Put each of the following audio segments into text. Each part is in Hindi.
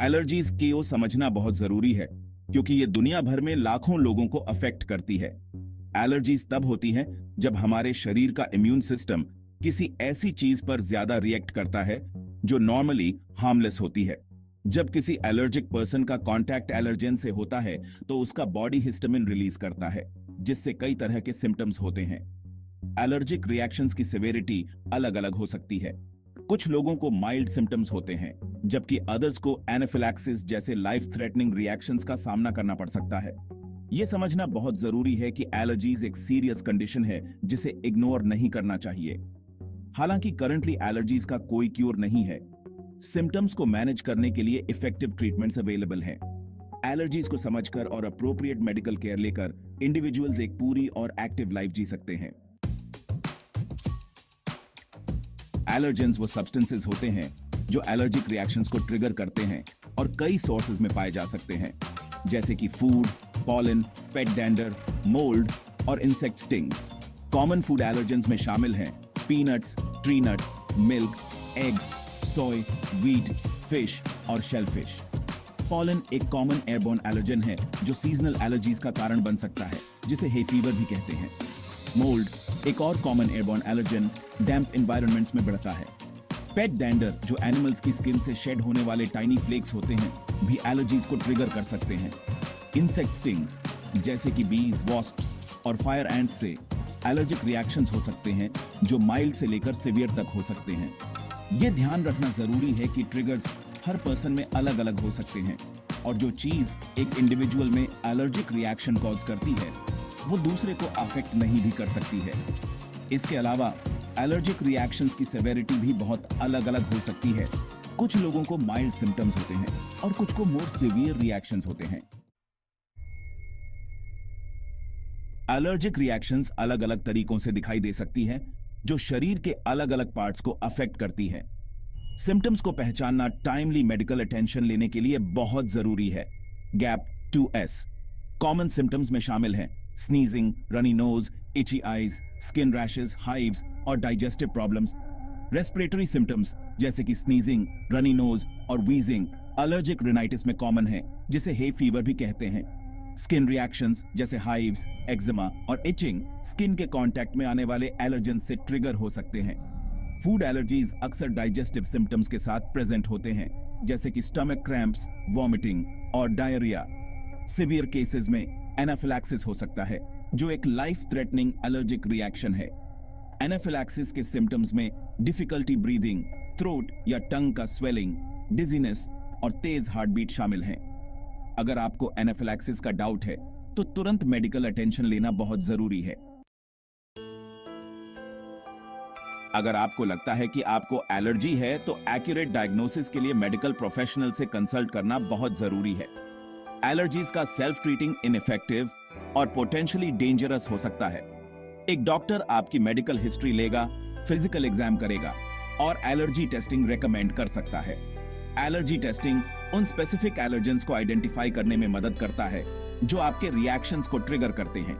एलर्जीज को समझना बहुत जरूरी है क्योंकि ये दुनिया भर में लाखों लोगों को अफेक्ट करती है। एलर्जीज तब होती हैं जब हमारे शरीर का इम्यून सिस्टम किसी ऐसी चीज पर ज्यादा रिएक्ट करता है जो नॉर्मली हार्मलेस होती है। जब किसी एलर्जिक पर्सन का कांटेक्ट एलर्जेन से होता है तो उसका बॉडी हिस्टामिन रिलीज करता है, जिससे कई तरह के सिम्टम्स होते हैं। एलर्जिक रिएक्शंस की सिविरिटी अलग अलग हो सकती है। कुछ लोगों को माइल्ड सिम्टम्स होते हैं, जबकि अदर्स को एनाफिलैक्सिस जैसे लाइफ थ्रेटनिंग रिएक्शंस का सामना करना पड़ सकता है। यह समझना बहुत जरूरी है कि एलर्जीज एक सीरियस कंडीशन है जिसे इग्नोर नहीं करना चाहिए। हालांकि करंटली एलर्जीज का कोई क्योर नहीं है। सिम्टम्स को मैनेज करने के लिए इफेक्टिव ट्रीटमेंट्स अवेलेबल हैं। एलर्जीज को समझकर और अप्रोप्रिएट मेडिकल केयर लेकर इंडिविजुअल्स एक पूरी और एक्टिव लाइफ जी सकते हैं। एलर्जेंस वो सब्सटेंसेस होते हैं जो एलर्जिक रिएक्शंस को ट्रिगर करते हैं और कई सोर्सेज में पाए जा सकते हैं, जैसे कि food, pollen, pet dander, mould और insect stings. Common food allergens में शामिल हैं peanuts, tree nuts, milk, eggs, soy, wheat, fish और शेलफिश। पॉलन एक कॉमन एयरबोर्न एलर्जन है जो सीजनल एलर्जीज का कारण बन सकता है, जिसे हे फीवर भी कहते हैं। मोल्ड एक और कॉमन एयरबोर्न एलर्जन डैम्प एनवायरनमेंट्स में बढ़ता है। पेट डैंडर जो एनिमल्स की स्किन से शेड होने वाले टाइनी फ्लेक्स होते हैं भी एलर्जीज को ट्रिगर कर सकते हैं। इंसेक्ट स्टिंग्स जैसे कि बीज, वॉस्प्स और फायर एंट्स से एलर्जिक रिएक्शंस हो सकते हैं जो माइल्ड से लेकर सीवियर तक हो सकते हैं। यह ध्यान रखना जरूरी है कि ट्रिगर्स हर पर्सन में अलग अलग हो सकते हैं और जो चीज एक इंडिविजुअल में एलर्जिक रिएक्शन कॉज करती है वो दूसरे को अफेक्ट नहीं भी कर सकती है। इसके अलावा एलर्जिक रिएक्शंस की सेवेरिटी भी बहुत अलग अलग हो सकती है। कुछ लोगों को माइल्ड सिम्टम्स होते हैं और कुछ को मोर सीवियर रिएक्शंस होते हैं। एलर्जिक रिएक्शंस अलग अलग तरीकों से दिखाई दे सकती है जो शरीर के अलग अलग पार्ट्स को अफेक्ट करती है। सिम्टम्स को पहचानना टाइमली मेडिकल अटेंशन लेने के लिए बहुत जरूरी है। गैप 2S कॉमन सिम्टम्स में शामिल हैं sneezing, runny nose, itchy eyes, skin rashes, hives और डाइजेस्टिव प्रॉब्लम्स। रेस्पिरेटरी सिम्टम्स जैसे कि स्नीजिंग, रनी नोज और वीजिंग एलर्जिक रिनाइटिस में कॉमन है, जिसे हे फीवर भी कहते हैं। स्किन रिएक्शंस जैसे हाइव्स, एक्जिमा और इचिंग स्किन के कांटेक्ट में आने वाले एलर्जन से ट्रिगर हो सकते हैं। फूड एलर्जीज अक्सर डाइजेस्टिव सिम्टम्स के साथ प्रेजेंट होते हैं, जैसे कि स्टमक क्रैम्प्स, वॉमिटिंग और डायरिया। सिवियर केसेस में एनाफिलैक्सिस हो सकता है, जो एक लाइफ थ्रेटनिंग एलर्जिक रिएक्शन है। एनाफिलैक्सिस के सिम्टम्स में डिफिकल्टी ब्रीदिंग, थ्रोट या टंग का स्वेलिंग, डिजीनेस और तेज हार्ट बीट शामिल हैं। अगर आपको एनाफिलैक्सिस का डाउट है तो तुरंत मेडिकल अटेंशन लेना बहुत जरूरी है। अगर आपको लगता है कि आपको एलर्जी है तो एक्यूरेट डायग्नोसिस के लिए मेडिकल प्रोफेशनल से कंसल्ट करना बहुत जरूरी है। एलर्जीज का सेल्फ ट्रीटिंग इनइफेक्टिव और पोटेंशियली डेंजरस हो सकता है। एक डॉक्टर आपकी मेडिकल हिस्ट्री लेगा, फिजिकल एग्जाम करेगा और एलर्जी टेस्टिंग रेकमेंड कर सकता है। एलर्जी टेस्टिंग उन स्पेसिफिक एलर्जेंस को आइडेंटिफाई करने में मदद करता है जो आपके रिएक्शंस को ट्रिगर करते हैं।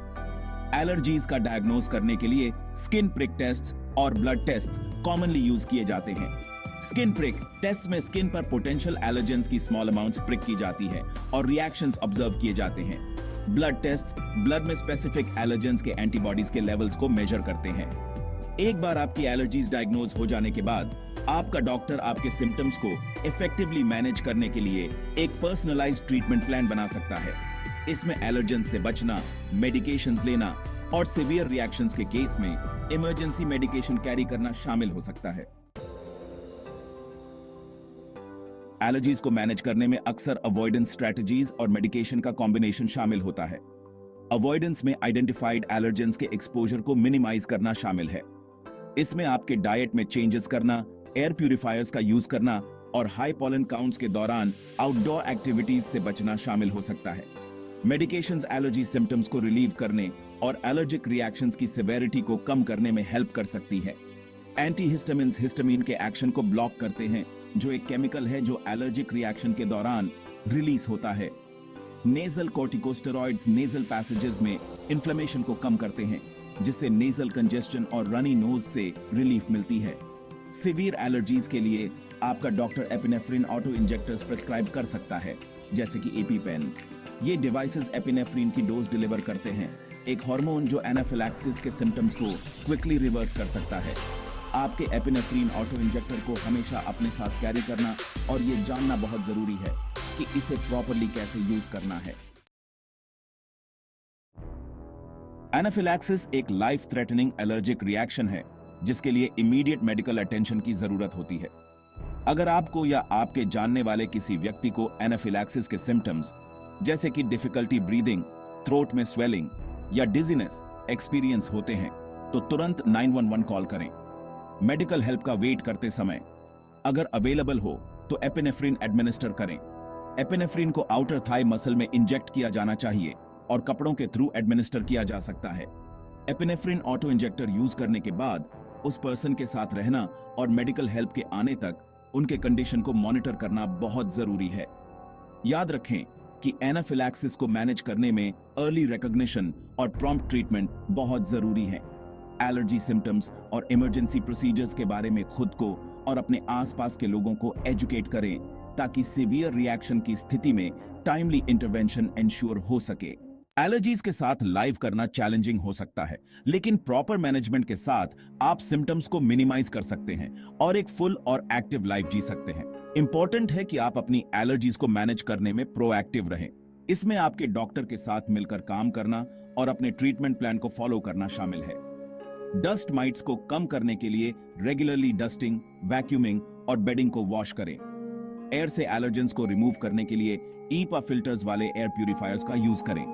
एलर्जीज का डायग्नोज करने के लिए स्किन प्रिक टेस्ट और ब्लड टेस्ट कॉमनली यूज किए जाते हैं। स्किन प्रिक टेस्ट में स्किन पर पोटेंशियल एलर्जेंस की स्मॉल अमाउंट्स प्रिक की जाती है और रिएक्शंस ऑब्जर्व किए जाते हैं। ब्लड टेस्ट ब्लड में स्पेसिफिक एलर्जेंस के एंटीबॉडीज के लेवल्स को मेजर करते हैं। एक बार आपकी एलर्जीज डायग्नोज हो जाने के बाद आपका डॉक्टर आपके सिम्टम्स को इफेक्टिवली मैनेज करने के लिए एक पर्सनलाइज्ड ट्रीटमेंट प्लान बना सकता है। इसमें एलर्जेंस से बचना, मेडिकेशंस लेना और सीवियर रिएक्शंस के केस में इमरजेंसी मेडिकेशन कैरी करना शामिल हो सकता है। एलर्जीज को मैनेज करने में अक्सर अवॉइडेंस स्ट्रेटजीज और मेडिकेशन का कॉम्बिनेशन शामिल होता है। अवॉइडेंस में आइडेंटिफाइड एलर्जेंस के एक्सपोजर को मिनिमाइज करना शामिल है। इसमें आपके डाइट में चेंजेस करना, एयर प्यूरिफायर्स का यूज करना और हाई पॉलन काउंट्स के दौरान आउटडोर एक्टिविटीज से बचना शामिल हो सकता है। मेडिकेशंस एलर्जी सिम्टम्स को रिलीव करने और एलर्जिक रिएक्शंस की सेवेरिटी को कम करने में हेल्प कर सकती है। एंटीहिस्टामिन्स हिस्टामिन के एक्शन को ब्लॉक करते हैं, जो एक केमिकल है जो एलर्जिक रिएक्शन के दौरान रिलीज होता है। नेजल कॉर्टिकोस्टेरॉइड्स नेजल पैसेजेस में इन्फ्लेमेशन को कम करते हैं, जिससे नेजल कंजेस्शन और रनी नोज से रिलीफ मिलती है। सिवियर एलर्जीज के लिए आपका doctor epinephrine auto injectors prescribe कर सकता है, जैसे कि एपीपेन। ये डिवाइसेस एपिनेफ्रिन की डोज डिलीवर करते हैं, एक हार्मोन जो एनाफिलैक्सिस के सिम्टम्स को क्विकली रिवर्स कर सकता है। आपके एपिनेफ्रिन ऑटो इंजेक्टर को हमेशा अपने साथ कैरी करना और ये जानना बहुत जरूरी है कि इसे प्रॉपर्ली कैसे यूज करना है। एनाफिलैक्सिस एक लाइफ थ्रेटनिंग एलर्जिक रिएक्शन है जिसके लिए इमीडिएट मेडिकल अटेंशन की जरूरत होती है। अगर आपको या आपके जानने वाले किसी व्यक्ति को एनाफिलैक्सिस के सिम्टम्स जैसे कि डिफिकल्टी ब्रीदिंग, थ्रोट में स्वेलिंग या डिजीनेस एक्सपीरियंस होते हैं तो तुरंत 911 कॉल करें। मेडिकल हेल्प का वेट करते समय अगर अवेलेबल हो तो एपिनेफ्रिन एडमिनिस्टर करें। एपिनेफ्रिन को आउटर थाई मसल में इंजेक्ट किया जाना चाहिए और कपड़ों के थ्रू एडमिनिस्टर किया जा सकता है। एपिनेफ्रिन ऑटो इंजेक्टर यूज करने के बाद उस पर्सन के साथ रहना और मेडिकल हेल्प के आने तक उनके कंडीशन को मॉनिटर करना बहुत जरूरी है। याद रखें कि एनाफिलैक्सिस को मैनेज करने में अर्ली रिकॉग्निशन और प्रॉम्प्ट ट्रीटमेंट बहुत जरूरी है। एलर्जी सिम्टम्स और इमरजेंसी प्रोसीजर्स के बारे में खुद को और अपने आसपास के लोगों को एजुकेट करें ताकि सीवियर रिएक्शन की स्थिति में टाइमली इंटरवेंशन एंश्योर हो सके। एलर्जीज के साथ लाइव करना चैलेंजिंग हो सकता है, लेकिन प्रॉपर मैनेजमेंट के साथ आप सिम्टम्स को मिनिमाइज कर सकते हैं और एक फुल और एक्टिव लाइफ जी सकते हैं। इंपॉर्टेंट है कि आप अपनी एलर्जीज को मैनेज करने में प्रोएक्टिव रहें। इसमें आपके डॉक्टर के साथ मिलकर काम करना और अपने ट्रीटमेंट प्लान को फॉलो करना शामिल है। डस्ट माइट्स को कम करने के लिए रेगुलरली डस्टिंग, वैक्यूमिंग और बेडिंग को वॉश करें। एयर से एलर्जेंस को रिमूव करने के लिए ईपा फिल्टर्स वाले एयर प्यूरिफायर्स का यूज करें।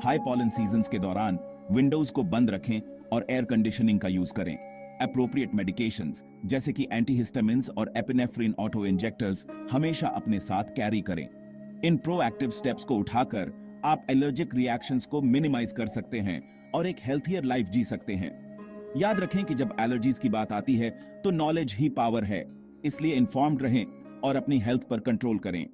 हाई पॉलन सीजन्स के दौरान विंडोज को बंद रखें और एयर कंडीशनिंग का यूज करें। एप्रोप्रिएट मेडिकेशंस जैसे कि एंटीहिस्टामिन्स और एपिनेफ्रिन ऑटो इंजेक्टर्स हमेशा अपने साथ कैरी करें। इन प्रोएक्टिव स्टेप्स को उठाकर आप एलर्जिक रिएक्शंस को मिनिमाइज कर सकते हैं और एक हेल्थियर लाइफ जी सकते हैं। याद रखें कि जब एलर्जीज की बात आती है तो नॉलेज ही पावर है, इसलिए इन्फॉर्म्ड रहें और अपनी हेल्थ पर कंट्रोल करें।